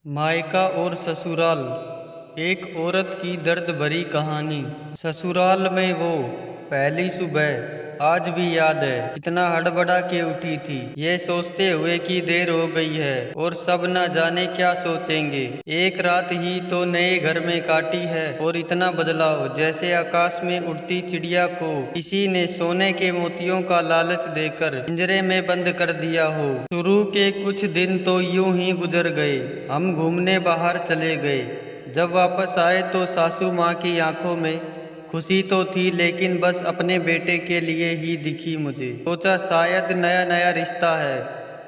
मायका और ससुराल। एक औरत की दर्द भरी कहानी। ससुराल में वो पहली सुबह आज भी याद है। कितना हड़बड़ा के उठी थी, ये सोचते हुए कि देर हो गई है और सब न जाने क्या सोचेंगे। एक रात ही तो नए घर में काटी है और इतना बदलाव, जैसे आकाश में उड़ती चिड़िया को किसी ने सोने के मोतियों का लालच देकर पिंजरे में बंद कर दिया हो। शुरू के कुछ दिन तो यूं ही गुजर गए। हम घूमने बाहर चले गए। जब वापस आए तो सासू माँ की आंखों में खुशी तो थी, लेकिन बस अपने बेटे के लिए ही दिखी मुझे। सोचा शायद नया नया रिश्ता है,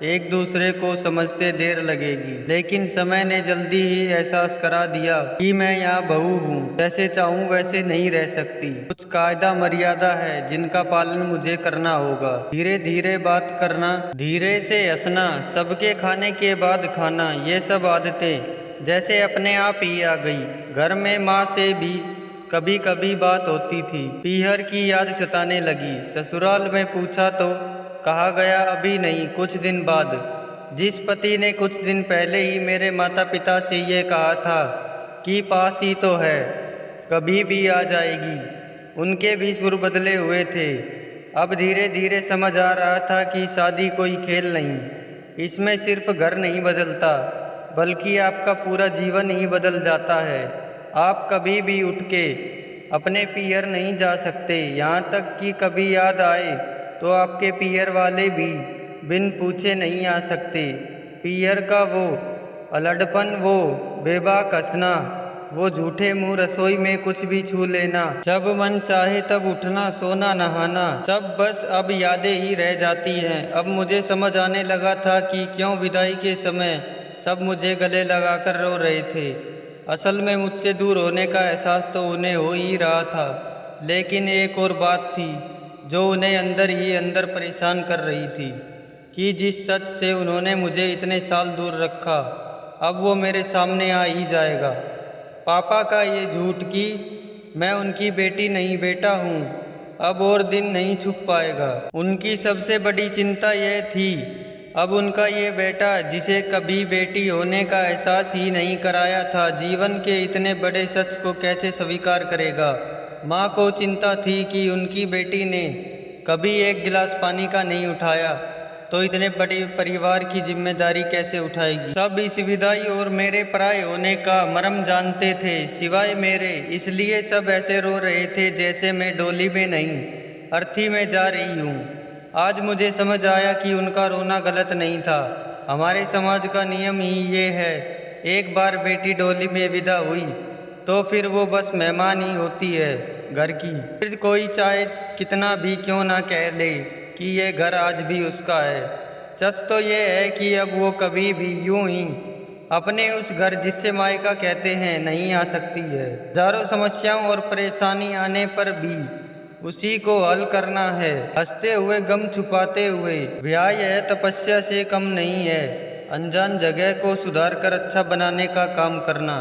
एक दूसरे को समझते देर लगेगी, लेकिन समय ने जल्दी ही एहसास करा दिया कि मैं यहाँ बहू हूँ। जैसे चाहूँ वैसे नहीं रह सकती। कुछ कायदा मर्यादा है जिनका पालन मुझे करना होगा। धीरे धीरे बात करना, धीरे से हंसना, सबके खाने के बाद खाना, ये सब आदतें जैसे अपने आप ही आ गई। घर में माँ से भी कभी कभी बात होती थी। पीहर की याद सताने लगी। ससुराल में पूछा तो कहा गया अभी नहीं, कुछ दिन बाद। जिस पति ने कुछ दिन पहले ही मेरे माता पिता से ये कहा था कि पास ही तो है, कभी भी आ जाएगी, उनके भी सुर बदले हुए थे। अब धीरे धीरे समझ आ रहा था कि शादी कोई खेल नहीं, इसमें सिर्फ घर नहीं बदलता, बल्कि आपका पूरा जीवन ही बदल जाता है। आप कभी भी उठ के अपने पीहर नहीं जा सकते, यहाँ तक कि कभी याद आए तो आपके पीहर वाले भी बिन पूछे नहीं आ सकते। पीहर का वो अलड़पन, वो बेबाक हंसना, वो झूठे मुंह रसोई में कुछ भी छू लेना, जब मन चाहे तब उठना, सोना, नहाना, सब बस अब यादें ही रह जाती हैं। अब मुझे समझ आने लगा था कि क्यों विदाई के समय सब मुझे गले लगाकर रो रहे थे। असल में मुझसे दूर होने का एहसास तो उन्हें हो ही रहा था, लेकिन एक और बात थी जो उन्हें अंदर ही अंदर परेशान कर रही थी कि जिस सच से उन्होंने मुझे इतने साल दूर रखा, अब वो मेरे सामने आ ही जाएगा। पापा का ये झूठ कि मैं उनकी बेटी नहीं बेटा हूँ, अब और दिन नहीं छुप पाएगा। उनकी सबसे बड़ी चिंता यह थी, अब उनका ये बेटा जिसे कभी बेटी होने का एहसास ही नहीं कराया था, जीवन के इतने बड़े सच को कैसे स्वीकार करेगा। माँ को चिंता थी कि उनकी बेटी ने कभी एक गिलास पानी का नहीं उठाया, तो इतने बड़े परिवार की जिम्मेदारी कैसे उठाएगी। सब इस विदाई और मेरे पराये होने का मर्म जानते थे, सिवाय मेरे, इसलिए सब ऐसे रो रहे थे जैसे मैं डोली में नहीं, अर्थी में जा रही हूँ। आज मुझे समझ आया कि उनका रोना गलत नहीं था। हमारे समाज का नियम ही ये है, एक बार बेटी डोली में विदा हुई तो फिर वो बस मेहमान ही होती है घर की। फिर कोई चाहे कितना भी क्यों ना कह ले कि ये घर आज भी उसका है। सच तो ये है कि अब वो कभी भी यूं ही अपने उस घर जिससे मायका कहते हैं नहीं आ सकती है। हजारों समस्याओं और परेशानी आने पर भी उसी को हल करना है, हंसते हुए, गम छुपाते हुए। ब्याह यह तपस्या से कम नहीं है, अनजान जगह को सुधार कर अच्छा बनाने का काम करना।